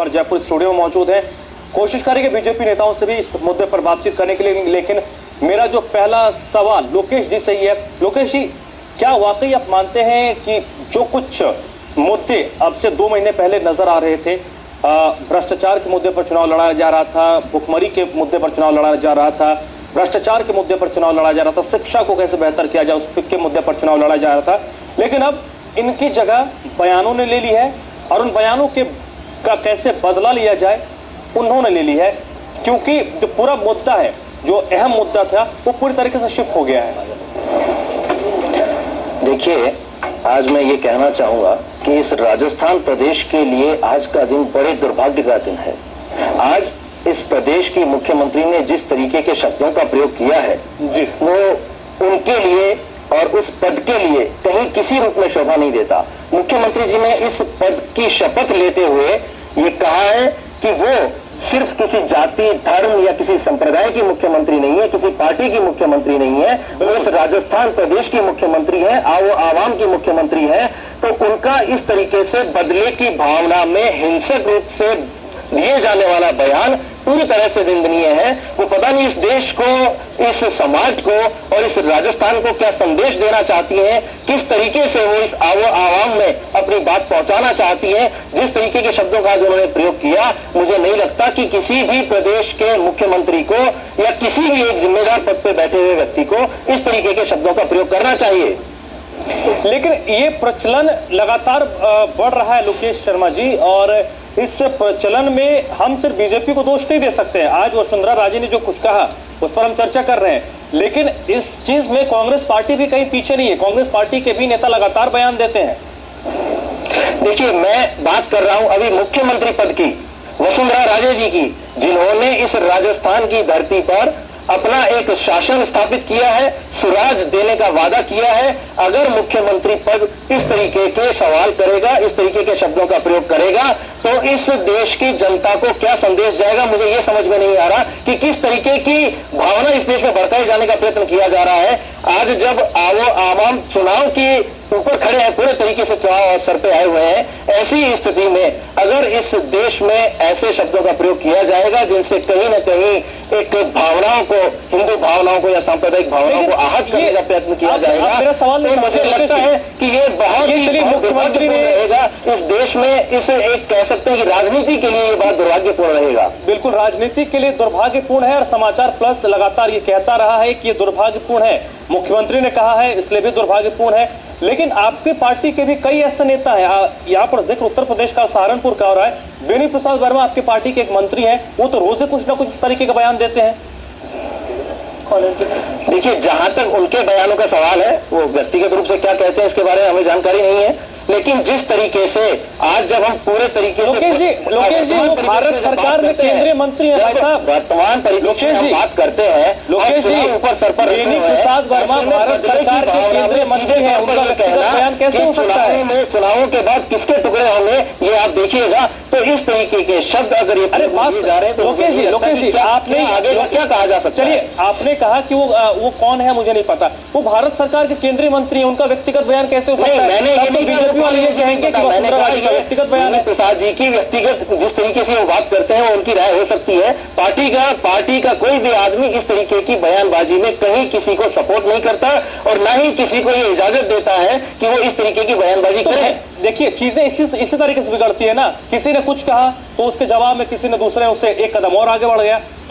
हमारे जयपुर स्टूडियो में मौजूद हैं। कोशिश करेंगे बीजेपी नेताओं से भी इस मुद्दे पर बातचीत करने के लिए, लेकिन मेरा जो पहला सवाल लोकेश जी से ही है। लोकेश जी, क्या वाकई आप मानते हैं कि जो कुछ मुद्दे अब से 2 महीने पहले नजर आ रहे थे, भ्रष्टाचार के मुद्दे पर चुनाव लड़ाया जा रहा था, भुखमरी के मुद्दे पर चुनाव लड़ाया जा रहा था, भ्रष्टाचार के मुद्दे पर चुनाव लड़ाया जा रहा था, शिक्षा को कैसे बेहतर किया जाए उसके मुद्दे पर चुनाव लड़ाया जा रहा था, लेकिन अब इनकी जगह बयानों ने ले ली है और उन बयानों का कैसे बदला लिया जाए उन्होंने ले ली है, क्योंकि जो पूरा मुद्दा है, जो अहम मुद्दा था, वो पूरी तरीके से शिफ्ट हो गया है। देखिए, आज मैं ये कहना चाहूंगा कि इस राजस्थान प्रदेश के लिए आज का दिन बड़े दुर्भाग्य का दिन है। आज इस प्रदेश की मुख्यमंत्री ने जिस तरीके के शब्दों का प्रयोग किया है वो उनके लिए और उस पद के लिए कहीं किसी रूप में शोभा नहीं देता। मुख्यमंत्री जी ने इस पद की शपथ लेते हुए ये कहा है कि वो सिर्फ किसी जाति, धर्म या किसी संप्रदाय की मुख्यमंत्री नहीं है, किसी पार्टी की मुख्यमंत्री नहीं है, वो इस राजस्थान प्रदेश की मुख्यमंत्री है, वो आवाम की मुख्यमंत्री है। तो उनका इस तरीके से बदले की भावना में हिंसक रूप से दिए जाने वाला बयान पूरी तरह से निंदनीय है। वो पता नहीं इस देश को, इस समाज को और इस राजस्थान को क्या संदेश देना चाहती हैं, किस तरीके से वो इस आवाम में अपनी बात पहुंचाना चाहती हैं। जिस तरीके के शब्दों का उन्होंने प्रयोग किया, मुझे नहीं लगता कि किसी भी प्रदेश के मुख्यमंत्री को या किसी भी एक जिम्मेदार पद पर बैठे हुए व्यक्ति को इस तरीके के शब्दों का प्रयोग करना चाहिए। लेकिन ये प्रचलन लगातार बढ़ रहा है लोकेश शर्मा जी, और इस प्रचलन में हम सिर्फ बीजेपी को दोष नहीं दे सकते हैं। आज वसुंधरा राजे ने जो कुछ कहा उस पर हम चर्चा कर रहे हैं, लेकिन इस चीज में कांग्रेस पार्टी भी कहीं पीछे नहीं है। कांग्रेस पार्टी के भी नेता लगातार बयान देते हैं। देखिए, मैं बात कर रहा हूं अभी मुख्यमंत्री पद की, वसुंधरा राजे जी की, जिन्होंने इस राजस्थान की धरती पर अपना एक शासन स्थापित किया है, सुराज देने का वादा किया है। अगर मुख्यमंत्री पद इस तरीके के सवाल करेगा, इस तरीके के शब्दों का प्रयोग करेगा, तो इस देश की जनता को क्या संदेश जाएगा, मुझे ये समझ में नहीं आ रहा कि किस तरीके की भावना इस देश में भड़काए जाने का प्रयत्न किया जा रहा है। आज जब आवाम चुनाव के ऊपर खड़े हैं, पूरे तरीके से चुनाव सर पे आए हुए हैं, ऐसी स्थिति में अगर इस देश में ऐसे शब्दों का प्रयोग किया जाएगा जिनसे कहीं न कहीं एक भावनाओं को, हिंदू भावनाओं को या सांप्रदायिक भावनाओं को आहत करने का प्रयत्न किया जाएगा, मेरा सवाल तो मुझे लगता है कि ये बहुत ही मुख्यमंत्री रहेगा इस देश में। इसे एक कह सकते हैं कि राजनीति के लिए ये बहुत दुर्भाग्यपूर्ण रहेगा। बिल्कुल, राजनीति के लिए दुर्भाग्यपूर्ण है और समाचार प्लस लगातार ये कहता रहा है कि ये दुर्भाग्यपूर्ण है। मुख्यमंत्री ने कहा है, इसलिए भी दुर्भाग्यपूर्ण है। लेकिन आपकी पार्टी के भी कई ऐसे नेता हैं, यहाँ पर जिक्र उत्तर प्रदेश का, सहारनपुर का हो रहा है। बेनी प्रसाद वर्मा आपकी पार्टी के एक मंत्री हैं, वो तो रोज कुछ ना कुछ इस तरीके का बयान देते हैं। देखिए, जहां तक उनके बयानों का सवाल है, वो व्यक्तिगत रूप से क्या कहते हैं इसके बारे में हमें जानकारी नहीं है, लेकिन जिस तरीके से आज जब हम पूरे तरीके से लोकेश जी वो भारत सरकार में केंद्रीय मंत्री हैं भाई साहब, वर्तमान परिप्रेक्ष्य में हम बात करते हैं। लोकेश जी, ऊपर सर पर बेनी प्रसाद वर्मा भारत सरकार के केंद्रीय मंत्री हैं, उनका व्यक्तिगत बयान कैसे हो सकता है? चुनावों के बाद किसके टुकड़े होंगे ये आप देखिएगा। तो इस तरीके के शब्द अगर ये बात जा रहे हैं तो लोकेश जी आपने आगे क्या कहा जा सकता है? चलिए, आपने कहा कि वो कौन है मुझे नहीं पता, वो भारत सरकार के केंद्रीय मंत्री हैं, उनका व्यक्तिगत बयान कैसे हो सकता है? मैंने बीजेपी वाले ये कहेंगे कि व्यक्तिगत बयान है। प्रसाद जी की व्यक्तिगत जिस तरीके से वो बात करते हैं वो उनकी राय हो सकती है। पार्टी का कोई भी आदमी इस तरीके की बयानबाजी में कहीं किसी को सपोर्ट नहीं करता और ना ही किसी को ये इजाजत देता है कि वो इस तरीके की बयानबाजी करे। देखिए, चीजें इसी तरीके से बिगड़ती है ना, किसी ने कुछ कहा तो उसके जवाब में किसी ने दूसरे उससे एक कदम और आगे बढ़ गया।